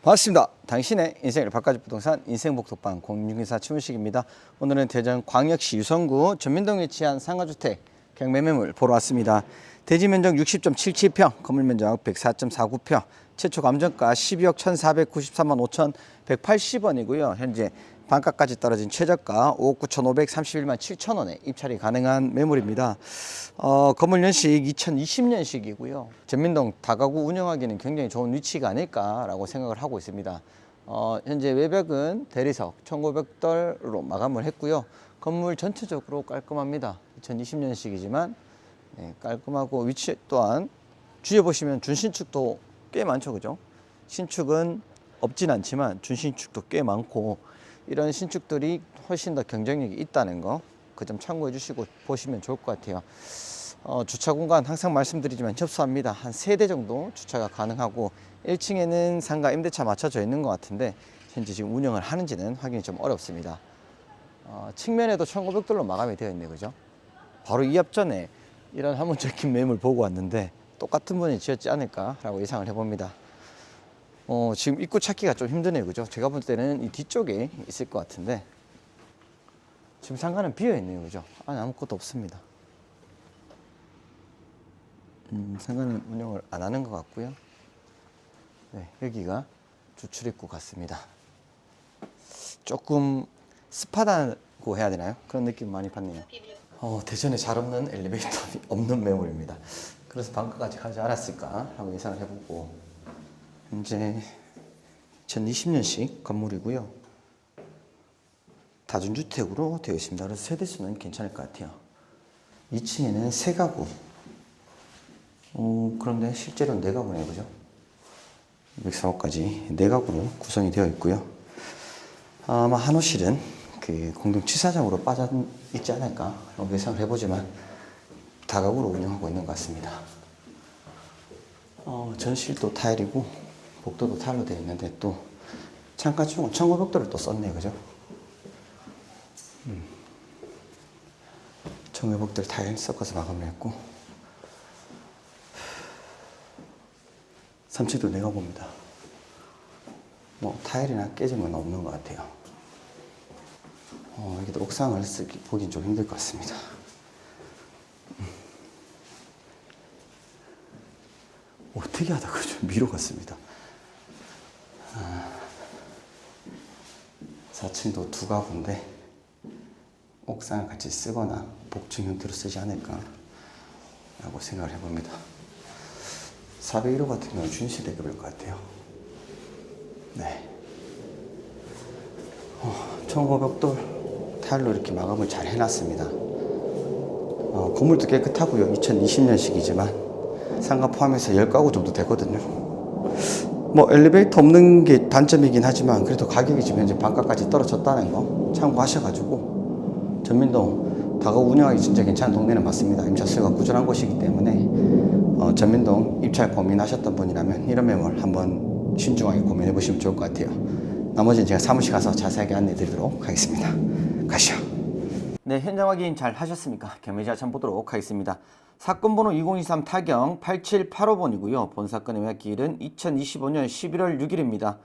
반갑습니다. 당신의 인생을 바꿔줄 부동산 인생복덕방 공유기사 최문식입니다. 오늘은 대전 광역시 유성구 전민동에 위치한 상가주택 경매매물 보러 왔습니다. 대지 면적 60.77평, 건물 면적 104.49평, 최초 감정가 12억 1,493만 5,180원이고요. 현재 반가까지 떨어진 최저가 5억 9,531만 7천원에 입찰이 가능한 매물입니다. 건물 연식 2020년식이고요. 전민동 다가구 운영하기는 굉장히 좋은 위치가 아닐까라고 생각을 하고 있습니다. 현재 외벽은 대리석 1,500돌로 마감을 했고요. 건물 전체적으로 깔끔합니다. 2020년식이지만 깔끔하고 위치 또한 주위에 보시면 준신축도 꽤 많죠, 그죠? 신축은 없진 않지만 준신축도 꽤 많고 이런 신축들이 훨씬 더 경쟁력이 있다는 거 그 점 참고해 주시고 보시면 좋을 것 같아요. 주차 공간 항상 말씀드리지만 협소합니다. 한 3대 정도 주차가 가능하고 1층에는 상가 임대차 맞춰져 있는 것 같은데 현재 지금 운영을 하는지는 확인이 좀 어렵습니다. 측면에도 1,500돌로 마감이 되어 있네요, 그죠? 바로 이 앞전에 이런 한문적인 매물 보고 왔는데 똑같은 분이 지었지 않을까라고 예상을 해봅니다. 지금 입구 찾기가 좀 힘드네요, 그죠? 제가 볼 때는 이 뒤쪽에 있을 것 같은데 지금 상가는 비어 있네요, 그죠? 안에 아무것도 없습니다. 상가는 운영을 안 하는 것 같고요. 네, 여기가 주출입구 같습니다. 조금 습하다고 해야 되나요? 그런 느낌 많이 받네요. 대전에 잘 없는 엘리베이터 없는 매물입니다. 그래서 방가까지 가지 않았을까 하고 예상을 해보고 현재 2020년식 건물이고요. 다중주택으로 되어 있습니다. 그래서 세대수는 괜찮을 것 같아요. 2층에는 3가구. 그런데 실제로는 4가구네요, 그죠? 204호까지 4가구로 구성이 되어 있고요. 아마 한호실은 그 공동 취사장으로 빠져 있지 않을까 예상을 해보지만 다가구로 운영하고 있는 것 같습니다. 전실도 타일이고 복도도 타일로 되어 있는데 또 창가 쪽은 1,500도를 또 썼네요, 그죠? 1,500도를 타일 섞어서 마감을 했고 3층도 내가 봅니다. 뭐 타일이나 깨진 건 없는 것 같아요. 여기도 옥상을 보긴 좀 힘들 것 같습니다. 특이하다, 그죠? 미로 같습니다. 4층도 2가구인데 옥상을 같이 쓰거나 복층 형태로 쓰지 않을까 라고 생각을 해봅니다. 401호 같은 경우는 준실대급일 것 같아요. 네. 1,500돌 타일로 이렇게 마감을 잘 해놨습니다. 건물도 깨끗하고요. 2020년식이지만 상가 포함해서 10가구 정도 되거든요. 뭐 엘리베이터 없는 게 단점이긴 하지만 그래도 가격이 지금 현재 반가까지 떨어졌다는 거 참고하셔가지고 전민동 다가구 운영하기 진짜 괜찮은 동네는 맞습니다. 임차 수요가 꾸준한 곳이기 때문에 전민동 입찰 고민하셨던 분이라면 이런 매물 한번 신중하게 고민해 보시면 좋을 것 같아요. 나머지는 제가 사무실 가서 자세하게 안내 드리도록 하겠습니다. 가시죠. 네, 현장 확인 잘 하셨습니까? 경매자 참 보도록 하겠습니다. 사건 번호 2023 타경 8785번이고요. 본 사건의 매각기일은 2025년 11월 6일입니다.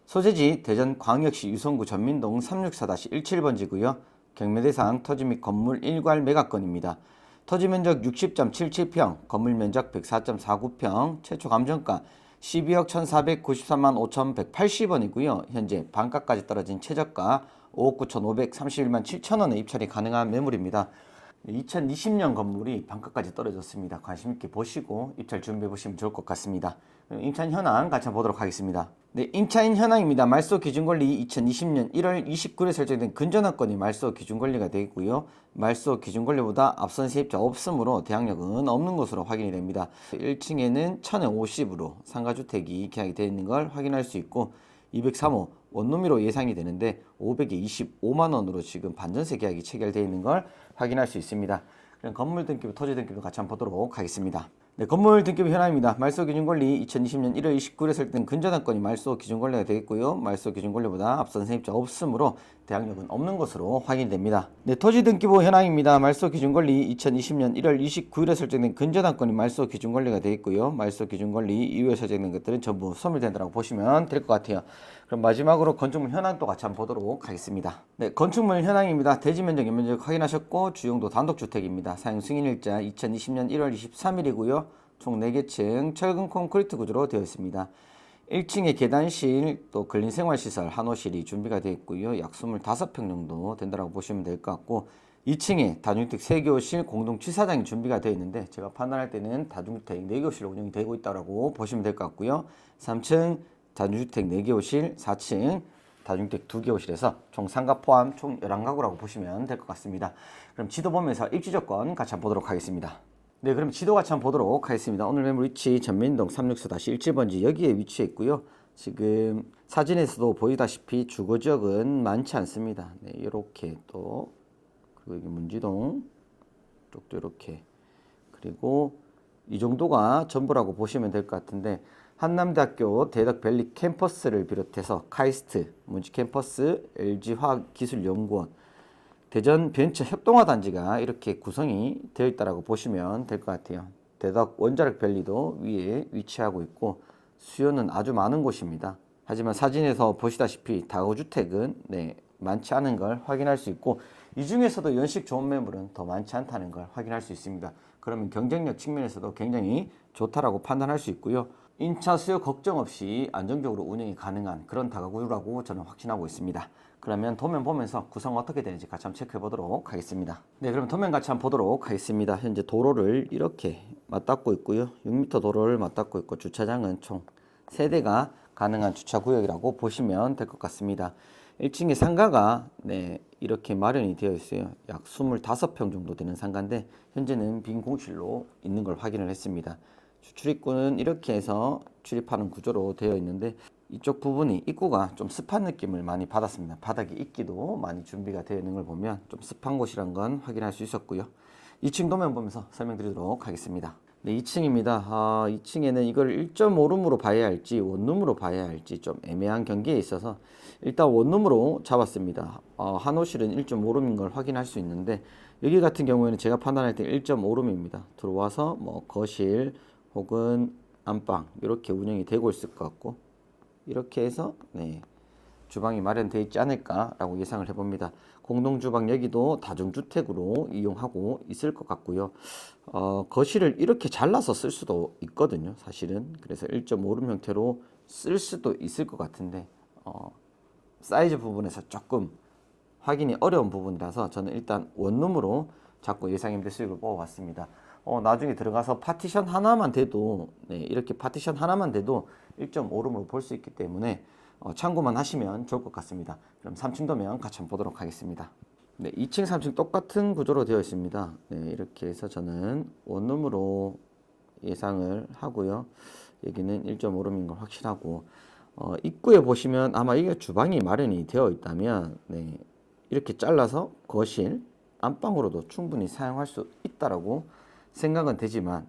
소재지 대전 광역시 유성구 전민동 364-17번지고요. 경매 대상 토지 및 건물 일괄 매각건입니다. 토지 면적 60.77평, 건물 면적 104.49평, 최초 감정가 12억 1,493만 5,180원이고요. 현재 반가까지 떨어진 최저가 5억 9,531만 7천원에 입찰이 가능한 매물입니다. 2020년 건물이 반가까지 떨어졌습니다. 관심 있게 보시고 입찰 준비해 보시면 좋을 것 같습니다. 임차인 현황 같이 보도록 하겠습니다. 네, 임차인 현황입니다. 말소 기준권리 2020년 1월 29일에 설정된 근전환권이 말소 기준권리가 되겠고요. 말소 기준권리보다 앞선 세입자 없으므로 대항력은 없는 것으로 확인이 됩니다. 1층에는 1050으로 상가주택이 계약이 되어 있는 걸 확인할 수 있고 203호 원룸으로 예상이 되는데 525만원으로 지금 반전세 계약이 체결되어 있는 걸 확인할 수 있습니다. 그럼 건물 등기부, 토지 등기부 같이 한번 보도록 하겠습니다. 네, 건물 등기부 현황입니다. 말소 기준권리 2020년 1월 29일에 설정된 근저당권이 말소 기준권리가 되겠고요. 말소 기준권리보다 앞선 세입자 없으므로 대항력은 없는 것으로 확인됩니다. 네, 토지 등기부 현황입니다. 말소 기준권리 2020년 1월 29일에 설정된 근저당권이 말소 기준권리가 되어 있고요. 말소 기준권리 이후에 설정된 것들은 전부 소멸된다고 보시면 될 것 같아요. 그럼 마지막으로 건축물 현황도 같이 한번 보도록 하겠습니다. 네, 건축물 현황입니다. 대지 면적, 연면적 확인하셨고 주용도 단독주택입니다. 사용 승인일자 2020년 1월 23일이고요. 총 4개 층 철근 콘크리트 구조로 되어 있습니다. 1층에 계단실, 또 근린생활시설, 한호실이 준비가 되어 있고요. 약 25평 정도 된다고 보시면 될 것 같고 2층에 다중주택 3개 호실, 공동 취사장이 준비가 되어 있는데 제가 판단할 때는 다중주택 4개 호실로 운영이 되고 있다고 보시면 될 것 같고요. 3층 다중주택 4개 호실, 4층 다중주택 2개 호실에서 총 상가 포함 총 11가구라고 보시면 될 것 같습니다. 그럼 지도 보면서 입지 조건 같이 한번 보도록 하겠습니다. 네, 그럼 지도 같이 한번 보도록 하겠습니다. 오늘 매물 위치 전민동 364-17번지 여기에 위치해 있고요. 지금 사진에서도 보이다시피 주거지역은 많지 않습니다. 네, 이렇게 또 그리고 여기 문지동 쪽도 이렇게 그리고 이 정도가 전부라고 보시면 될 것 같은데 한남대학교 대덕밸리 캠퍼스를 비롯해서 카이스트, 문지 캠퍼스, LG화학기술연구원, 대전 벤처 협동화단지가 이렇게 구성이 되어 있다고 보시면 될 것 같아요. 대덕 원자력 밸리도 위에 위치하고 있고 수요는 아주 많은 곳입니다. 하지만 사진에서 보시다시피 다가구주택은 많지 않은 걸 확인할 수 있고 이 중에서도 연식 좋은 매물은 더 많지 않다는 걸 확인할 수 있습니다. 그러면 경쟁력 측면에서도 굉장히 좋다라고 판단할 수 있고요. 인차 수요 걱정 없이 안정적으로 운영이 가능한 그런 다가구라고 저는 확신하고 있습니다. 그러면 도면 보면서 구성 어떻게 되는지 같이 한번 체크해 보도록 하겠습니다. 네, 그럼 도면 같이 한번 보도록 하겠습니다. 현재 도로를 이렇게 맞닿고 있고요. 6m 도로를 맞닿고 있고 주차장은 총 3대가 가능한 주차구역이라고 보시면 될 것 같습니다. 1층에 상가가 이렇게 마련이 되어 있어요. 약 25평 정도 되는 상가인데 현재는 빈 공실로 있는 걸 확인을 했습니다. 출입구는 이렇게 해서 출입하는 구조로 되어 있는데 이쪽 부분이 입구가 좀 습한 느낌을 많이 받았습니다. 바닥에 이끼도 많이 준비가 되어 있는 걸 보면 좀 습한 곳이란 건 확인할 수 있었고요. 2층 도면 보면서 설명드리도록 하겠습니다. 네, 2층입니다. 2층에는 이걸 1.5룸으로 봐야 할지 원룸으로 봐야 할지 좀 애매한 경기에 있어서 일단 원룸으로 잡았습니다. 한호실은 1.5룸인 걸 확인할 수 있는데 여기 같은 경우에는 제가 판단할 때 1.5룸입니다. 들어와서 뭐 거실 혹은 안방 이렇게 운영이 되고 있을 것 같고 이렇게 해서 주방이 마련되어 있지 않을까라고 예상을 해봅니다. 공동주방 여기도 다중주택으로 이용하고 있을 것 같고요. 거실을 이렇게 잘라서 쓸 수도 있거든요. 사실은 그래서 1.5룸 형태로 쓸 수도 있을 것 같은데 사이즈 부분에서 조금 확인이 어려운 부분이라서 저는 일단 원룸으로 자꾸 예상임대 수익을 뽑아봤습니다. 나중에 들어가서 파티션 하나만 돼도 이렇게 파티션 하나만 돼도 1.5룸으로 볼 수 있기 때문에 참고만 하시면 좋을 것 같습니다. 그럼 3층 도면 같이 한번 보도록 하겠습니다. 네, 2층, 3층 똑같은 구조로 되어 있습니다. 이렇게 해서 저는 원룸으로 예상을 하고요. 여기는 1.5룸인 걸 확실하고 입구에 보시면 아마 이게 주방이 마련이 되어 있다면 이렇게 잘라서 거실, 안방으로도 충분히 사용할 수 있다라고 생각은 되지만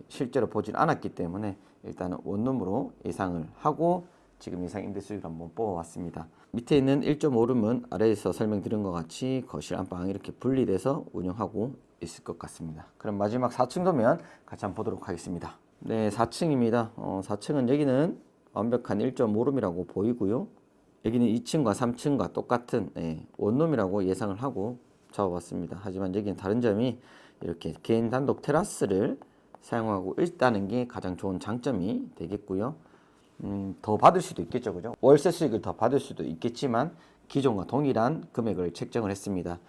실제로 보진 않았기 때문에 일단은 원룸으로 예상을 하고 지금 예상 임대 수익을 한번 뽑아왔습니다. 밑에 있는 1.5룸은 아래에서 설명드린 것 같이 거실, 안방 이렇게 분리돼서 운영하고 있을 것 같습니다. 그럼 마지막 4층 도면 같이 한번 보도록 하겠습니다. 네, 4층입니다. 4층은 여기는 완벽한 1.5룸이라고 보이고요. 여기는 2층과 3층과 똑같은 원룸이라고 예상을 하고 잡아봤습니다. 하지만 여기는 다른 점이 이렇게 개인 단독 테라스를 사용하고 있다는 게 가장 좋은 장점이 되겠고요. 더 받을 수도 있겠죠, 그죠? 월세 수익을 더 받을 수도 있겠지만 기존과 동일한 금액을 책정을 했습니다.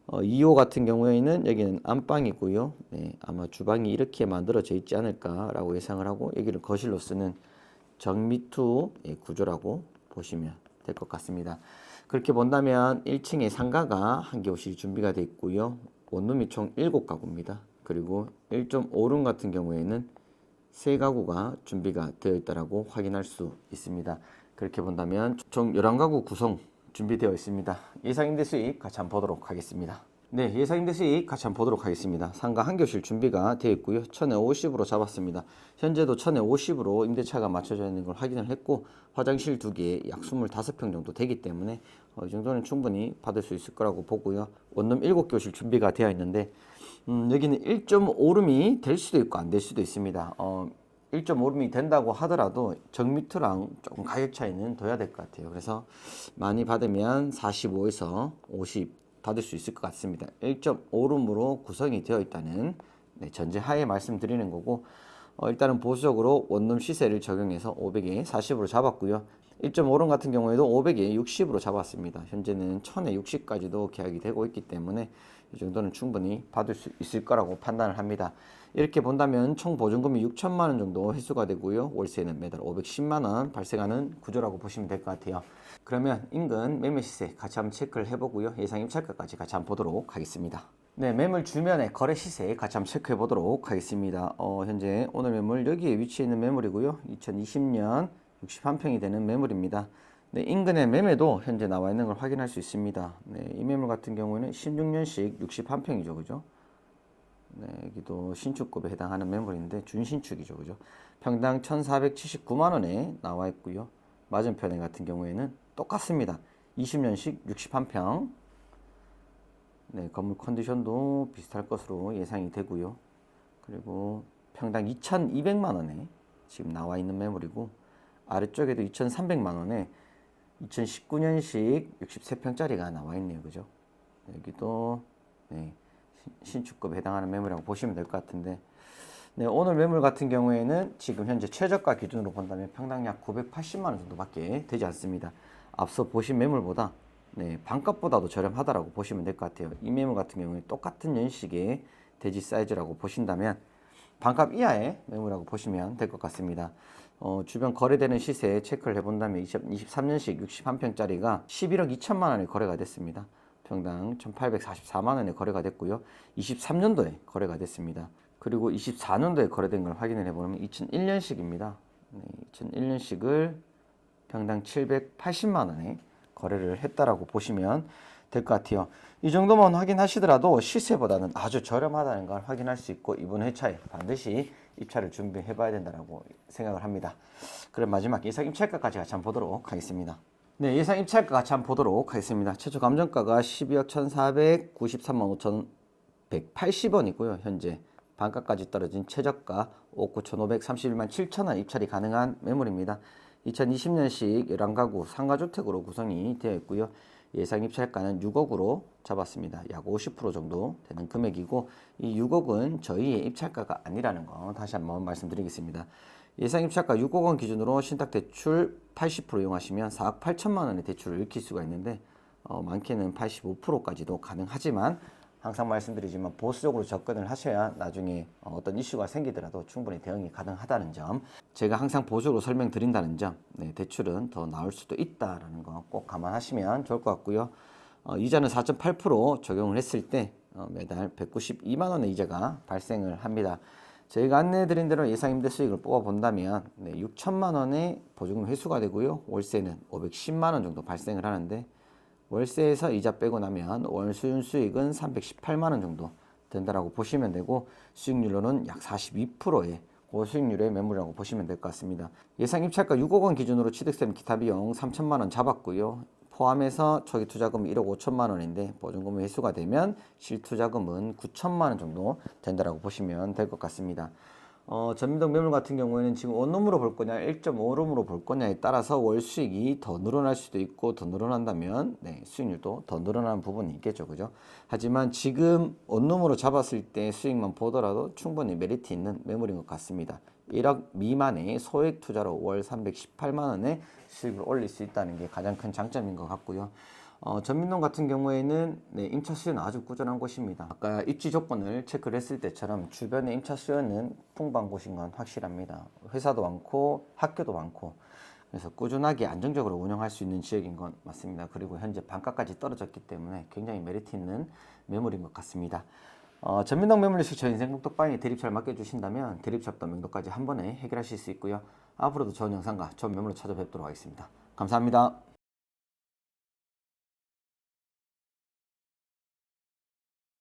2호 같은 경우에는 여기는 안방이고요. 아마 주방이 이렇게 만들어져 있지 않을까라고 예상을 하고 여기를 거실로 쓰는 정미투 구조라고 보시면 될 것 같습니다. 그렇게 본다면 1층에 상가가 1개 호실이 준비가 되어 있고요. 원룸이 총 7가구입니다. 그리고 1.5룸 같은 경우에는 3가구가 준비가 되어 있다고 확인할 수 있습니다. 그렇게 본다면 총 11가구 구성 준비되어 있습니다. 예상 임대 수익 같이 한번 보도록 하겠습니다. 네, 예상 임대 수익 같이 한번 보도록 하겠습니다. 상가 한 교실 준비가 되어 있고요. 1050으로 잡았습니다. 현재도 1050으로 임대차가 맞춰져 있는 걸 확인을 했고, 화장실 2개, 약 25평 정도 되기 때문에 이 정도는 충분히 받을 수 있을 거라고 보고요. 원룸 7교실 준비가 되어 있는데, 여기는 1.5룸이 될 수도 있고 안 될 수도 있습니다. 1.5룸이 된다고 하더라도 정미투랑 조금 가격 차이는 둬야 될 것 같아요. 그래서 많이 받으면 45에서 50 받을 수 있을 것 같습니다. 1.5룸으로 구성이 되어 있다는 전제 하에 말씀드리는 거고, 일단은 보수적으로 원룸 시세를 적용해서 500에 40으로 잡았고요. 1.5룸 같은 경우에도 500에 60으로 잡았습니다. 현재는 1000에 60까지도 계약이 되고 있기 때문에 이 정도는 충분히 받을 수 있을 거라고 판단을 합니다. 이렇게 본다면 총 보증금이 6천만 원 정도 회수가 되고요. 월세는 매달 510만 원 발생하는 구조라고 보시면 될 것 같아요. 그러면 인근 매매 시세 같이 한번 체크를 해보고요. 예상 임차가까지 같이 한번 보도록 하겠습니다. 네, 매물 주변의 거래 시세 같이 한번 체크해 보도록 하겠습니다. 현재 오늘 매물 여기에 위치해 있는 매물이고요. 2020년 61평이 되는 매물입니다. 네, 인근의 매매도 현재 나와 있는 걸 확인할 수 있습니다. 네, 이 매물 같은 경우에는 16년식 61평이죠, 그죠? 네, 여기도 신축급에 해당하는 매물인데 준신축이죠, 그죠? 평당 1,479만 원에 나와 있고요. 맞은편에 같은 경우에는 똑같습니다. 20년식 61평. 네, 건물 컨디션도 비슷할 것으로 예상이 되고요. 그리고 평당 2,200만 원에 지금 나와 있는 매물이고, 아래쪽에도 2,300만 원에 2019년식 63평짜리가 나와 있네요. 그죠? 여기도 네, 신축급에 해당하는 매물이라고 보시면 될 것 같은데, 네, 오늘 매물 같은 경우에는 지금 현재 최저가 기준으로 본다면 평당 약 980만 원 정도밖에 되지 않습니다. 앞서 보신 매물보다 네, 반값보다도 저렴하다라고 보시면 될 것 같아요. 이 매물 같은 경우에 똑같은 연식의 대지 사이즈라고 보신다면 반값 이하의 매물이라고 보시면 될 것 같습니다. 주변 거래되는 시세 체크를 해본다면 2023년식 61평짜리가 11억 2천만 원에 거래가 됐습니다. 평당 1,844만 원에 거래가 됐고요. 23년도에 거래가 됐습니다. 그리고 24년도에 거래된 걸 확인을 해보면 2001년식입니다. 네, 2001년식을 평당 780만 원에 거래를 했다라고 보시면 될 것 같아요. 이 정도만 확인하시더라도 시세보다는 아주 저렴하다는 걸 확인할 수 있고, 이번 회차에 반드시 입찰을 준비해 봐야 된다고 생각을 합니다. 그럼 마지막 예상 입찰가까지 같이 한번 보도록 하겠습니다. 네, 예상 입찰가 같이 한번 보도록 하겠습니다. 최초 감정가가 12억 1,493만 5,180원이고요. 현재 반가까지 떨어진 최저가 5억 9,531만 7천원 입찰이 가능한 매물입니다. 2020년식 11가구 상가주택으로 구성이 되어 있고요. 예상 입찰가는 6억으로 잡았습니다. 약 50% 정도 되는 금액이고, 이 6억은 저희의 입찰가가 아니라는 거 다시 한번 말씀드리겠습니다. 예상 입찰가 6억 원 기준으로 신탁대출 80% 이용하시면 4억 8천만 원의 대출을 일으킬 수가 있는데, 많게는 85%까지도 가능하지만, 항상 말씀드리지만 보수적으로 접근을 하셔야 나중에 어떤 이슈가 생기더라도 충분히 대응이 가능하다는 점, 제가 항상 보수적으로 설명드린다는 점, 네, 대출은 더 나올 수도 있다라는 거 꼭 감안하시면 좋을 것 같고요. 이자는 4.8% 적용을 했을 때 매달 192만 원의 이자가 발생을 합니다. 저희가 안내해드린 대로 예상 임대 수익을 뽑아본다면 6천만 원의 보증금 회수가 되고요. 월세는 510만 원 정도 발생을 하는데, 월세에서 이자 빼고 나면 월 수윤 수익은 318만 원 정도 된다라고 보시면 되고, 수익률로는 약 42%의 고수익률의 매물이라고 보시면 될 것 같습니다. 예상 입찰가 6억 원 기준으로 취득세 기타 비용 3천만 원 잡았고요. 포함해서 초기 투자금 1억 5천만 원인데 보증금이 회수가 되면 실투자금은 9천만 원 정도 된다라고 보시면 될 것 같습니다. 전민동 매물 같은 경우에는 지금 원룸으로 볼 거냐 1.5룸으로 볼 거냐에 따라서 월 수익이 더 늘어날 수도 있고, 더 늘어난다면 수익률도 더 늘어나는 부분이 있겠죠, 그죠? 하지만 지금 원룸으로 잡았을 때 수익만 보더라도 충분히 메리트 있는 매물인 것 같습니다. 1억 미만의 소액 투자로 월 318만 원의 수익을 올릴 수 있다는 게 가장 큰 장점인 것 같고요. 전민동 같은 경우에는 임차 수요는 아주 꾸준한 곳입니다. 아까 입지 조건을 체크를 했을 때처럼 주변의 임차 수요는 풍부한 곳인 건 확실합니다. 회사도 많고 학교도 많고, 그래서 꾸준하게 안정적으로 운영할 수 있는 지역인 건 맞습니다. 그리고 현재 반가까지 떨어졌기 때문에 굉장히 메리트 있는 매물인 것 같습니다. 전민동 매물리스 저 인생 국톡방에 대립차를 맡겨주신다면 대립차부터 명도까지 한 번에 해결하실 수 있고요. 앞으로도 좋은 영상과 좋은 매물로 찾아뵙도록 하겠습니다. 감사합니다.